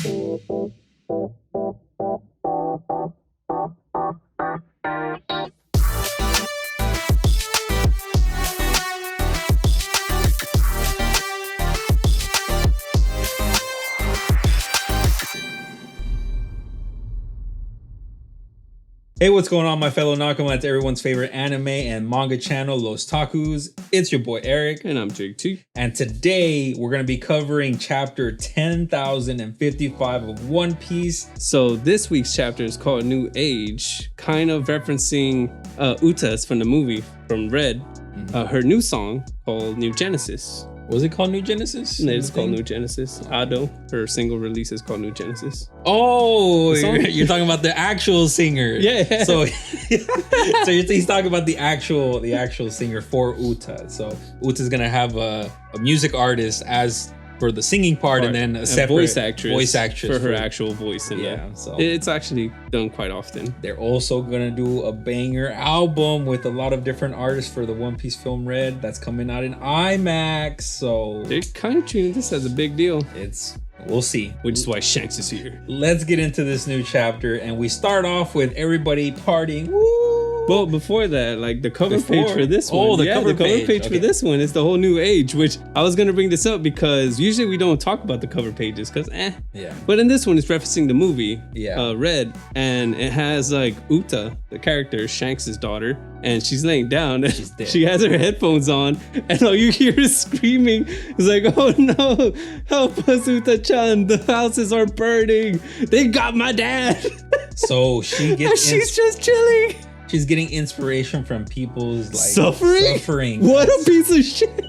Hey, what's going on, my fellow Nakama? It's everyone's favorite anime and manga channel, lOsTAKUS. It's your boy Eric. And I'm Jake T. And today we're going to be covering chapter 10,055 of One Piece. So this week's chapter is called New Age, kind of referencing Uta's from the movie, from Red, her new song called New Genesis. Was it called New Genesis? It's called New Genesis. Ado, her single release is called New Genesis. Oh, you're talking about the actual singer. Yeah. So he's talking about the actual singer for Uta. So Uta's gonna have a music artist as for the singing part, and then a separate voice actress for her actual voice. So it's actually done quite often. They're also gonna do a banger album with a lot of different artists for the One Piece film Red that's coming out in IMAX. So they're kind of treating this as a big deal. We'll see. Which is why Shanks is here. Let's get into this new chapter, and we start off with everybody partying. Woo! Well, before that, like the cover page for this one. Oh, the cover page for this one is the whole New Age, which I was going to bring this up because usually we don't talk about the cover pages because Yeah. But in this one, it's referencing the movie, Yeah. Red, and it has like Uta, the character, Shanks' daughter, and she's laying down. She's dead. She has her headphones on, and all you hear is screaming. It's like, oh no, help us, Uta-chan, the houses are burning. They got my dad. So she gets she's just chilling. She's getting inspiration from people's like suffering. What a piece of shit.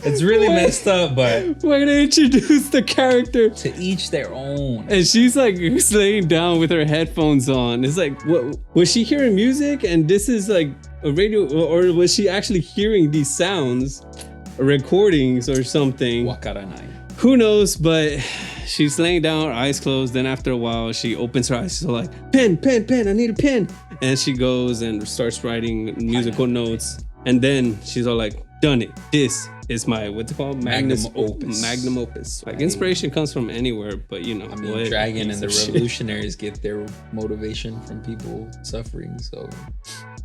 It's really messed up, but way to introduce the character. To each their own. And she's like laying down with her headphones on. It's like, what was she hearing music? And this is like a radio, or was she actually hearing these sounds, recordings or something? Wakaranai. Who knows? But she's laying down, her eyes closed. Then after a while, she opens her eyes. She's like, pen, I need a pen. And she goes and starts writing musical notes. And then she's all like, done it. This is my, what's it called? Magnum opus. Magnum opus. Like inspiration comes from anywhere, but you know. I mean, Dragon and the Revolutionaries get their motivation from people suffering. So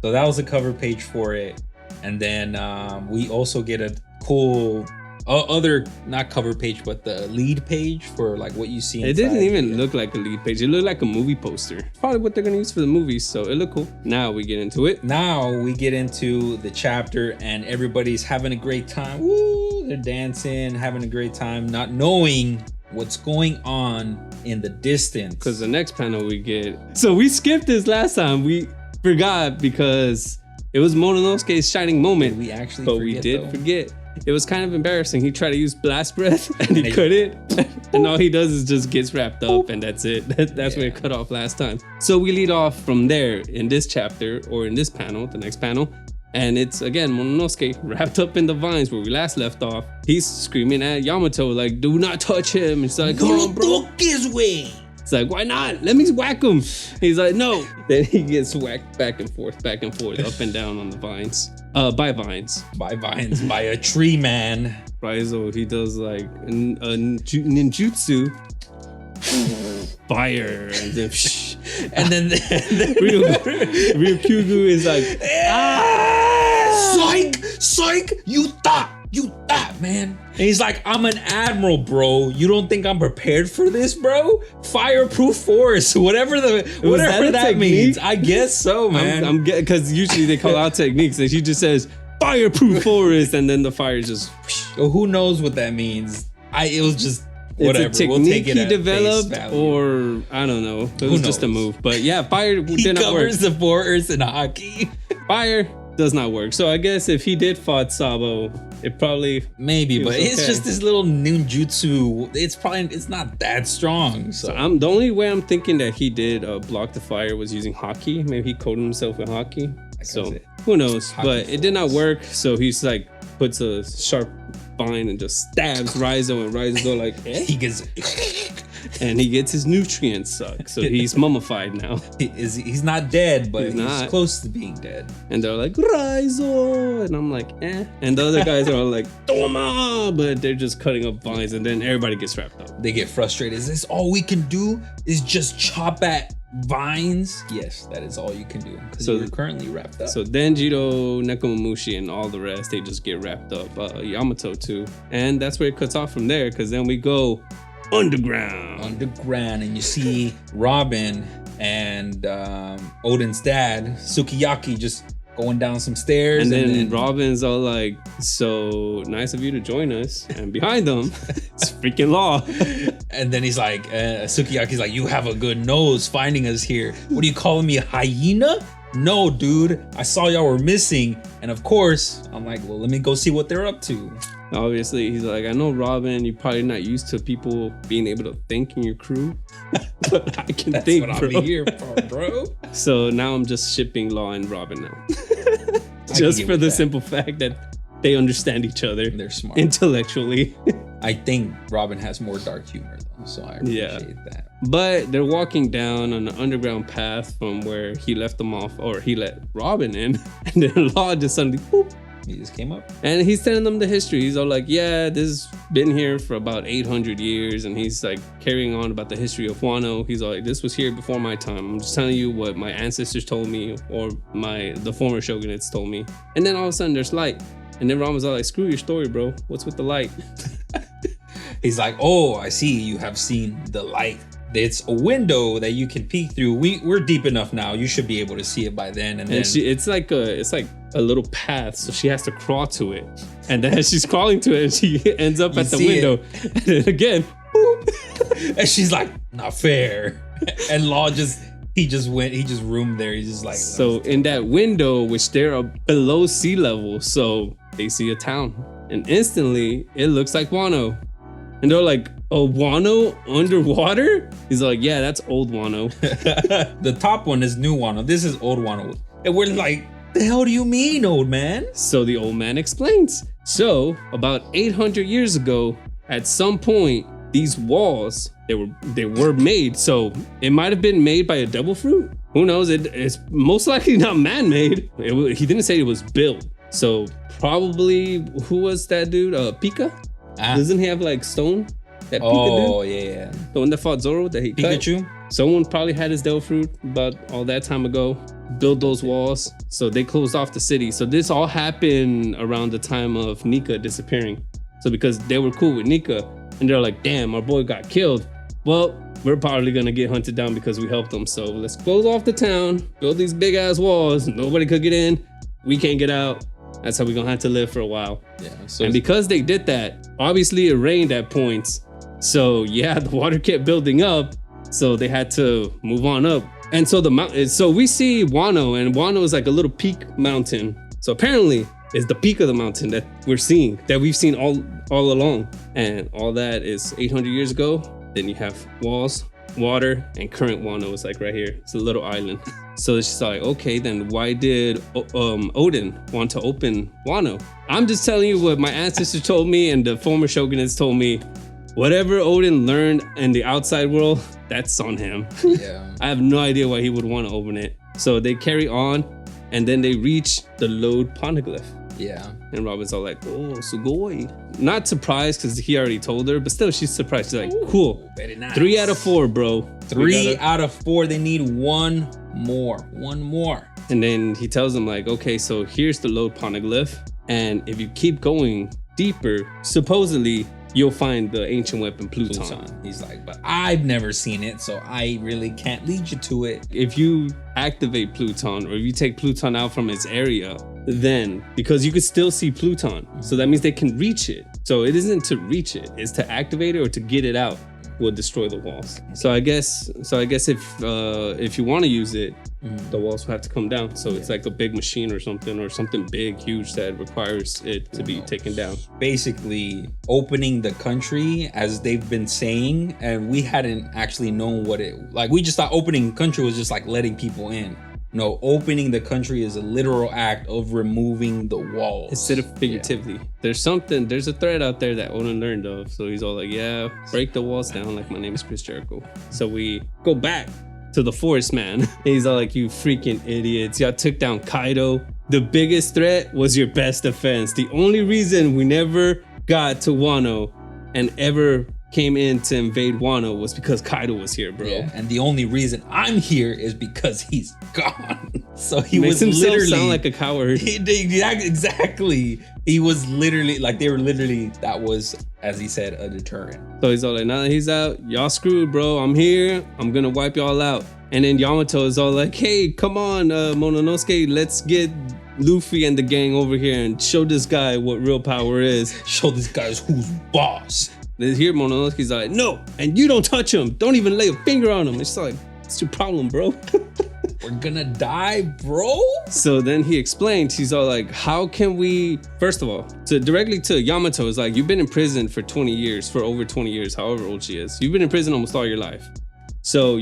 that was the cover page for it. And then we also get a cool other, not cover page, but the lead page for like what you see inside. It didn't even look like a lead page. It looked like a movie poster. Probably what they're gonna use for the movies, so it looked cool. Now we get into it. Now we get into the chapter, and everybody's having a great time. Woo! They're dancing, having a great time, not knowing what's going on in the distance. Because the next panel we get, so we skipped this last time. We forgot because it was Momonosuke's shining moment. We actually but we did forget. It was kind of embarrassing. He tried to use blast breath and he couldn't. And all he does is just gets wrapped up and that's it. That's where it cut off last time. So we lead off from there in this chapter, or in this panel, the next panel. And it's again Momonosuke wrapped up in the vines where we last left off. He's screaming at Yamato like, do not touch him. It's like, come on, bro. Look his way. It's like, why not? Let me whack him. He's like, no. Then he gets whacked back and forth, up and down on the vines. By vines. By a tree man. Raizo, he does like a ninjutsu. Fire. And then, and then Ryukyugu is like, Psych! You thought, man. And he's like, I'm an admiral, bro. You don't think I'm prepared for this, bro? Fireproof force, whatever that means. I guess so, man. I'm because usually they call out techniques, and she just says fireproof forest, and then the fire just. Well, who knows what that means? It was just. Whatever. It's a technique he developed, or I don't know. It was just a move. But yeah, fire did not work. He covers the borders in hockey. Fire does not work. So I guess if he did fought Sabo, it probably maybe, but it's just this little ninjutsu. It's not that strong. So the only way I'm thinking that he did block the fire was using hockey. Maybe he coated himself with hockey. So who knows? But it did not work. So he's like puts a sharp vine and just stabs Raizo, and Raizo like he gets and he gets his nutrients sucked. So he's mummified now. He's not dead, but he's close to being dead. And they're like, Raizo! And I'm like, eh. And the other guys are all like, Toma! But they're just cutting up vines, and then everybody gets wrapped up. They get frustrated. Is this all we can do? Is just chop at vines? Yes, that is all you can do. So you're currently wrapped up. So Denjiro, Nekomamushi, and all the rest, they just get wrapped up. Yamato too. And that's where it cuts off from there, because then we go underground, and you see Robin and Oden's dad, Sukiyaki, just going down some stairs. And then Robin's all like, so nice of you to join us. And behind them, it's freaking Law. And then he's like, Sukiyaki's like, you have a good nose finding us here. What are you calling me, a hyena? No, dude, I saw y'all were missing. And of course, I'm like, well, let me go see what they're up to. Obviously, he's like, I know, Robin, you're probably not used to people being able to think in your crew, but I can think, what bro. I'll be here for, bro. So now I'm just shipping Law and Robin now. Just for the simple fact that they understand each other. They're smart. Intellectually. I think Robin has more dark humor, though, so I appreciate that. But they're walking down on an underground path from where he left them off, or he let Robin in, and then Law just suddenly, whoop, he just came up. And he's telling them the history. He's all like, yeah, this has been here for about 800 years. And he's like carrying on about the history of Wano. He's all like, this was here before my time. I'm just telling you what my ancestors told me, or the former shogunates told me. And then all of a sudden there's light. And then Ron was all like, screw your story, bro. What's with the light? He's like, oh, I see you have seen the light. It's a window that you can peek through. We're deep enough now. You should be able to see it by then. And then it's like a little path, so she has to crawl to it. And then as she's crawling to it, and she ends up at the window. And then again, boop. And she's like, not fair. And Law he just roomed there. He's just like, so in that window, which they're below sea level, so they see a town, and instantly it looks like Wano. And they're like, oh, Wano underwater? He's like, yeah, that's old Wano. The top one is new Wano. This is old Wano. And we're like, the hell do you mean, old man? So the old man explains. So about 800 years ago, at some point, these walls, they were made. So it might have been made by a devil fruit. Who knows? It's most likely not man-made. He didn't say it was built. So probably, who was that dude? Pika? Doesn't he have like stone? That Pika dude? Yeah. The one that fought Zoro that he Pikachu? cut? Someone probably had his devil fruit about all that time ago. Build those walls. So they closed off the city. So this all happened around the time of Nika disappearing. So because they were cool with Nika, and they're like, damn, our boy got killed. Well, we're probably gonna get hunted down because we helped them. So let's close off the town, build these big ass walls. Nobody could get in. We can't get out. That's how we're gonna have to live for a while. Yeah. So and because they did that, obviously it rained at points. So yeah, the water kept building up. So they had to move on up. And so the mountain, so we see Wano, and Wano is like a little peak mountain. So apparently it's the peak of the mountain that we're seeing, that we've seen all along. And all that is 800 years ago. Then you have walls, water, and current Wano is like right here. It's a little island. So she's like, okay, then why did Oden want to open Wano? I'm just telling you what my ancestors told me and the former shogunates told me. Whatever Oden learned in the outside world, that's on him. Yeah. I have no idea why he would want to open it. So they carry on, and then they reach the Lode Poneglyph. Yeah. And Robin's all like, oh, sugoi. Not surprised because he already told her, but still she's surprised. She's like, cool. Very nice. 3 out of 4, bro. 3 out of 4. They need one more. And then he tells them like, okay, so here's the Lode Poneglyph. And if you keep going deeper, supposedly you'll find the ancient weapon Pluton. He's like, but I've never seen it, so I really can't lead you to it. If you activate Pluton, or if you take Pluton out from its area, then, because you could still see Pluton, so that means they can reach it. So it isn't to reach it, it's to activate it or to get it out will destroy the walls. So I guess if you want to use it, the walls will have to come down. So it's like a big machine or something big, huge that requires it to be taken down. Basically opening the country as they've been saying, and we hadn't actually known what it, like we just thought opening country was just like letting people in. No, opening the country is a literal act of removing the walls. Instead of figuratively. There's a thread out there that Oden learned of. So he's all like, yeah, break the walls down like my name is Chris Jericho. So we go back to the forest man. And he's all like, you freaking idiots. Y'all took down Kaido. The biggest threat was your best defense. The only reason we never got to Wano and ever came in to invade Wano was because Kaido was here, bro. Yeah, and the only reason I'm here is because he's gone. So he Makes was himself literally sound like a coward. Exactly. He was literally like that was, as he said, a deterrent. So he's all like, now that he's out, y'all screwed, bro. I'm here. I'm gonna wipe y'all out. And then Yamato is all like, hey, come on, Momonosuke, let's get Luffy and the gang over here and show this guy what real power is. Show this guy who's boss. Here, Momonosuke's like, no, and you don't touch him. Don't even lay a finger on him. It's like, it's your problem, bro. We're gonna die, bro. So then he explains, he's all like, how can we, first of all, directly to Yamato, is like, you've been in prison for 20 years, for over 20 years, however old she is. You've been in prison almost all your life. So,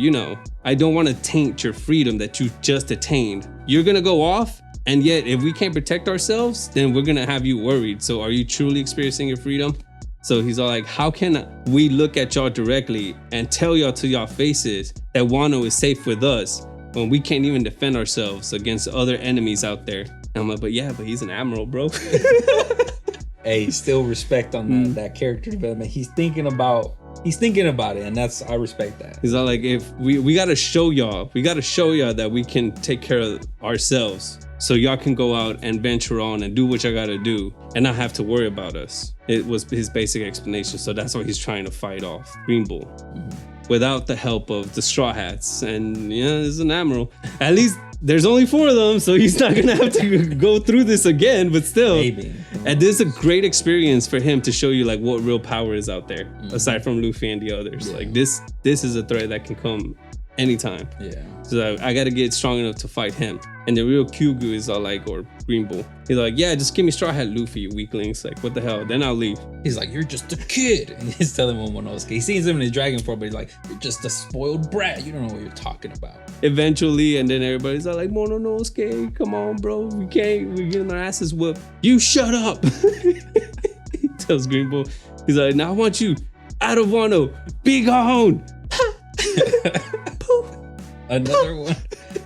I don't want to taint your freedom that you just attained. You're gonna go off, and yet if we can't protect ourselves, then we're gonna have you worried. So are you truly experiencing your freedom? So he's all like, how can we look at y'all directly and tell y'all to y'all faces that Wano is safe with us when we can't even defend ourselves against other enemies out there? And I'm like, but he's an admiral, bro. Hey, still respect on that character development. He's thinking about it, and I respect that. He's all like, if we gotta show y'all that we can take care of ourselves. So y'all can go out and venture on and do what y'all gotta do and not have to worry about us. It was his basic explanation. So that's why he's trying to fight off Green Bull without the help of the Straw Hats. And there's an admiral. At least there's only 4 of them, so he's not gonna have to go through this again, but still. Maybe. And this is a great experience for him to show you like what real power is out there, aside from Luffy and the others. Yeah. Like this is a threat that can come anytime. Yeah. So I gotta get strong enough to fight him. And the real Kyugu is all like, or Green Bull, he's like, yeah, just give me Straw Hat Luffy, you weaklings. Like, what the hell? Then I'll leave. He's like, you're just a kid. And he's telling Momonosuke. He sees him in his dragon form, but he's like, you're just a spoiled brat. You don't know what you're talking about. Eventually, and then everybody's all like, Momonosuke, come on, bro. We're getting our asses whooped. You shut up. He tells Green Bull, he's like, now I want you out of Wano. Be gone. Another one.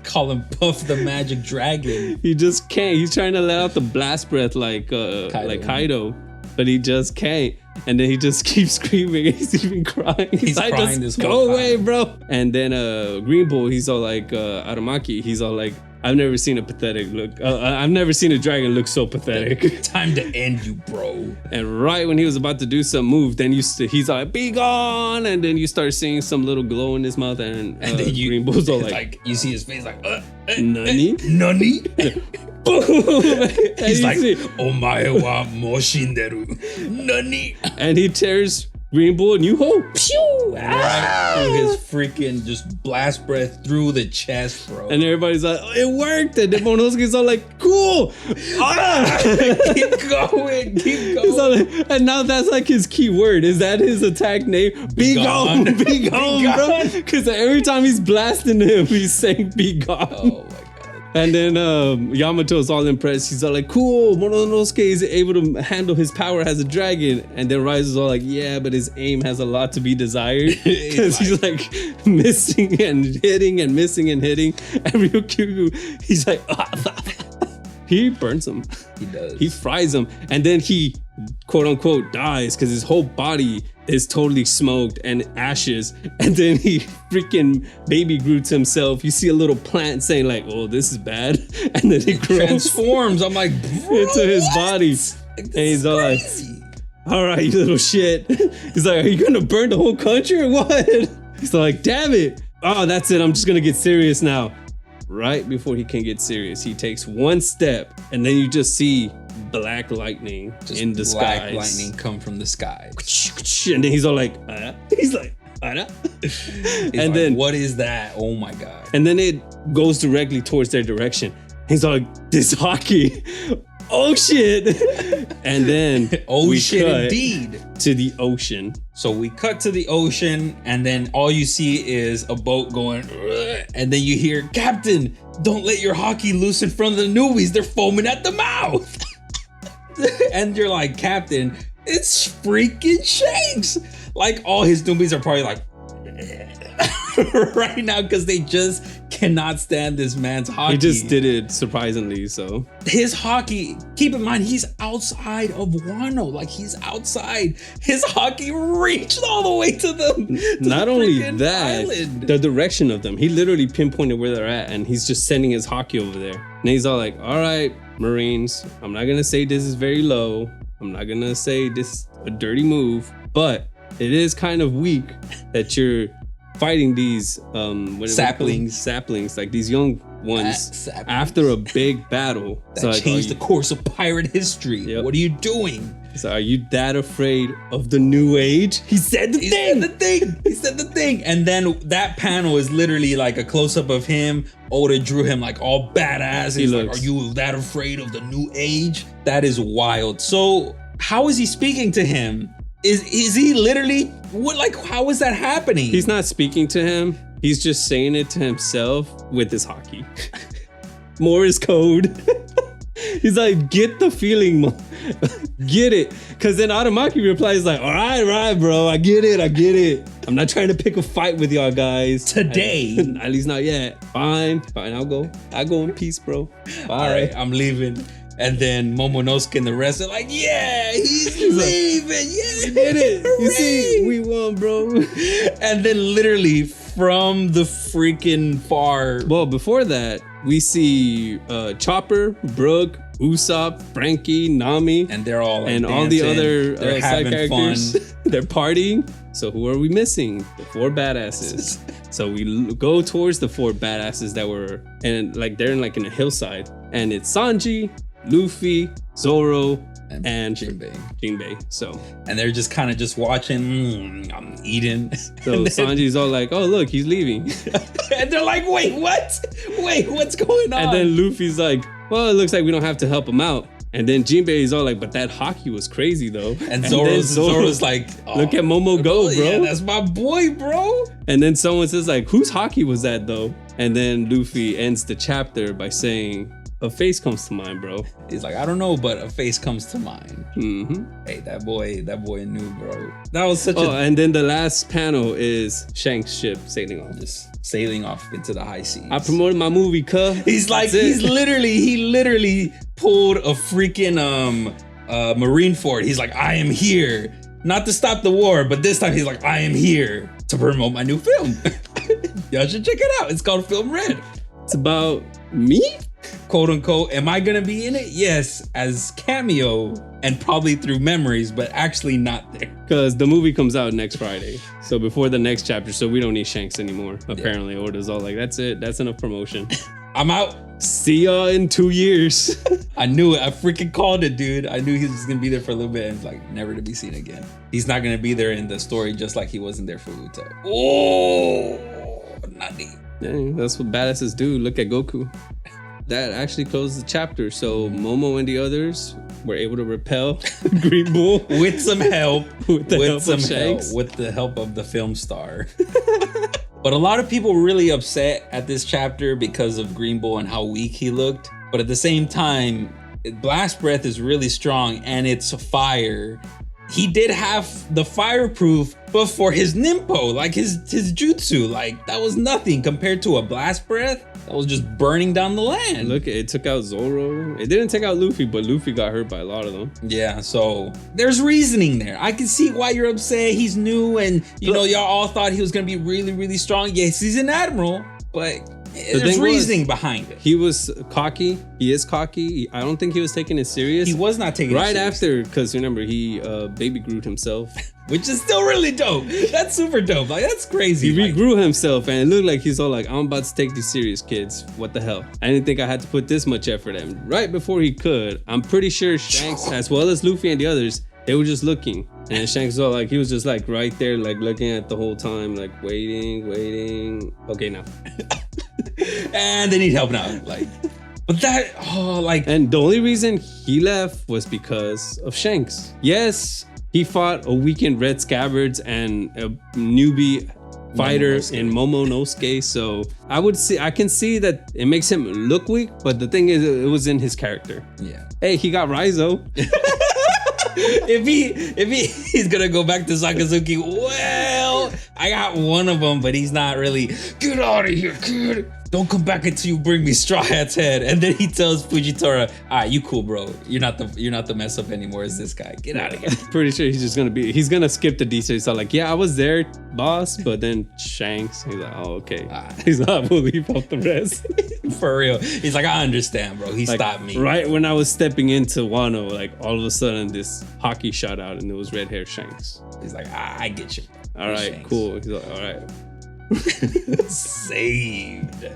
Call him Puff the Magic Dragon. He just can't. He's trying to let out the blast breath like Kaido, but he just can't. And then he just keeps screaming. He's even crying. He's like, crying just this go whole away, time. bro. And then Green Bull, he's all like Aramaki. He's all like, I've never seen a pathetic look. I've never seen a dragon look so pathetic. Time to end you, bro. And right when he was about to do some move, then he's like, be gone. And then you start seeing some little glow in his mouth. And then Green Bull's all like, you see his face like, Nani? Nani? Boom. He's like, Omae wa mo shinderu. Nani? And he tears Green Bull a new hole. Pew! Right through his freaking just blast breath through the chest, bro. And everybody's like, oh, it worked. And then Momonosuke's all like, cool. Keep going. He's all like, and now that's like his key word. Is that his attack name? Be gone. Be gone, bro. Because every time he's blasting him, he's saying be gone. Oh my god. And then Yamato's all impressed. He's all like, cool, Momonosuke is able to handle his power as a dragon. And then Rise is all like, yeah, but his aim has a lot to be desired. Because he's like missing and hitting and missing and hitting. And Ryukyu, he's like, he burns him. He does. He fries him. And then he, quote unquote, dies because his whole body is totally smoked and ashes. And then he freaking baby Groots himself. You see a little plant saying like, oh, this is bad. And then it grows, transforms. I'm like, into his body. And he's all like, all right, you little shit. He's like, are you gonna burn the whole country or what? He's like, damn it. Oh, that's it. I'm just gonna get serious now. Right before he can get serious, he takes one step, and then you just see black lightning just in the black skies. lightning come from the sky. And then he's all like, he's like, and like, then what is that? Oh my god. And then it goes directly towards their direction. He's all like, this hockey. oh shit. And then oh we shit, cut indeed. to the ocean. So we cut to the ocean, and then all you see is a boat going, "Ugh," and then you hear, Captain, don't let your hockey loose in front of the newbies. They're foaming at the mouth. And you're like, Captain, it's freaking Shanks. Like all his newbies are probably like, right now, because they just cannot stand this man's hockey. He just did it surprisingly, so. His hockey, keep in mind, he's outside of Wano. Like, he's outside. His hockey reached all the way to the Not only that, island. the direction of them. He literally pinpointed where they're at, and he's just sending his hockey over there. And he's all like, all right, Marines, I'm not going to say this is very low. I'm not going to say this is a dirty move, but it is kind of weak that you're fighting these saplings, like these young ones after a big battle that changed the course of pirate history. Yep. What are you doing? So are you that afraid of the new age? He said the thing. He said the thing. And then that panel is literally like a close-up of him. Oda drew him like all badass. He's like, are you that afraid of the new age? That is wild. So how is he speaking to him? Is he literally, what, like, how is that happening? He's not speaking to him. He's just saying it to himself with his hockey. Morse code. He's like, get the feeling, get it. Because then Aramaki replies like, all right, bro, I get it. I'm not trying to pick a fight with y'all guys. Today. At least not yet. Fine, I'll go in peace, bro. All right, I'm leaving. And then Momonosuke and the rest are like, yeah, he's leaving. Yeah, we did it. Hooray. You see, we won, bro. And then literally from the freaking far. Well, before that, we see Chopper, Brooke, Usopp, Frankie, Nami. And they're all like and dancing. all the other they're side having characters. Fun. They're partying. So who are we missing? The 4 badasses. So we go towards the 4 badasses that were, and like they're in a hillside. And it's Sanji, Luffy, Zoro, and Jinbei. So, and they're just kind of just watching. I'm eating. So Sanji's all like, "Oh, look, he's leaving," and they're like, "Wait, what? Wait, what's going on?" And then Luffy's like, "Well, it looks like we don't have to help him out." And then Jinbei's all like, "But that hockey was crazy, though." And Zoro's like, oh, "Look at Momo go, bro. Yeah, that's my boy, bro." And then someone says like, "Whose hockey was that, though?" And then Luffy ends the chapter by saying, a face comes to mind, bro. He's like, I don't know, but a face comes to mind. Mm-hmm. Hey, that boy knew, bro. That was such and then the last panel is Shanks' ship sailing off. Just sailing off into the high seas. I promoted my movie, cuh. He's like, he literally pulled a freaking Marine Ford. He's like, I am here. Not to stop the war, but this time he's like, I am here to promote my new film. Y'all should check it out. It's called Film Red. It's about me? Quote unquote, am I gonna be in it? Yes, as cameo and probably through memories, but actually not there. Because the movie comes out next Friday. So before the next chapter, so we don't need Shanks anymore. Apparently, Oda's all like, that's it. That's enough promotion. I'm out. See y'all in 2 years. I knew it. I freaking called it, dude. I knew he was gonna be there for a little bit and like never to be seen again. He's not gonna be there in the story just like he wasn't there for Uta. Oh, nutty. Yeah, that's what badasses do. Look at Goku. That actually closed the chapter. So Momo and the others were able to repel Green Bull with some help. With the help of the film star. But a lot of people were really upset at this chapter because of Green Bull and how weak he looked. But at the same time, Blast Breath is really strong and it's fire. He did have the fireproof, but for his Nimpo, like his jutsu, like that was nothing compared to a Blast Breath that was just burning down the land. Look, it took out Zoro. It didn't take out Luffy, but Luffy got hurt by a lot of them. Yeah, so there's reasoning there. I can see why you're upset. He's new and, you know, y'all all thought he was going to be really, really strong. Yes, he's an admiral, but there's reasoning behind it. He was cocky. He is cocky. I don't think he was taking it serious. He was not taking it serious. Right after, because remember, he baby grewed himself. Which is still really dope. That's super dope. Like, that's crazy. He regrew himself and it looked like he's all like, I'm about to take this serious, kids. What the hell? I didn't think I had to put this much effort in. Right before he could, I'm pretty sure Shanks, as well as Luffy and the others, they were just looking. And Shanks was all like, he was just like right there, like looking at the whole time, like waiting. Okay, now. And they need help now. Like, But that, and the only reason he left was because of Shanks. Yes, he fought a weakened Red Scabbards and a newbie fighter in Momonosuke. So I can see that it makes him look weak, but the thing is, it was in his character. Yeah. Hey, he got Raizo. if he's gonna go back to Sakazuki, well, I got one of them, but he's not really. Get out of here, kid. Don't come back until you bring me Straw Hat's head. And then he tells Fujitora, all right, you cool, bro. You're not the mess up anymore. It's this guy. Get out of here. Pretty sure he's gonna skip the details. He's like, yeah, I was there, boss. But then Shanks, he's like, oh, okay. He's like, we'll leave out the rest. For real. He's like, I understand, bro. He stopped me. Right when I was stepping into Wano, like all of a sudden this hockey shot out and it was red hair Shanks. He's like, I get you. All right, Shanks. Cool. He's like, all right. Saved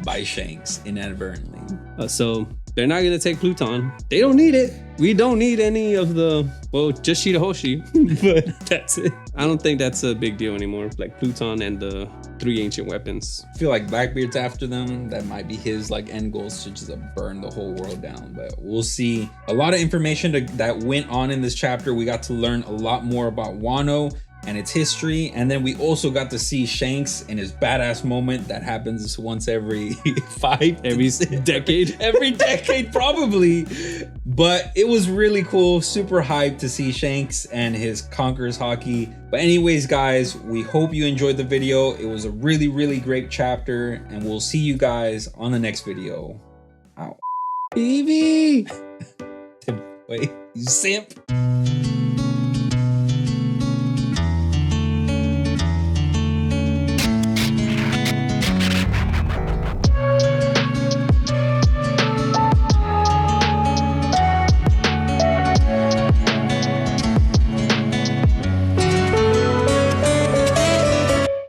by Shanks inadvertently. So they're not gonna take Pluton. They don't need it. We don't need any of the, well, just Shirahoshi, but that's it. I don't think that's a big deal anymore. Like Pluton and the 3 ancient weapons. I feel like Blackbeard's after them. That might be his like end goal, to just burn the whole world down. But we'll see. A lot of information that went on in this chapter. We got to learn a lot more about Wano and its history, and then we also got to see Shanks in his badass moment that happens once every decade probably. But it was really cool, super hyped to see Shanks and his Conqueror's Haki. But anyways, guys, we hope you enjoyed the video. It was a really great chapter, and we'll see you guys on the next video. Out. Evie! Wait, you simp.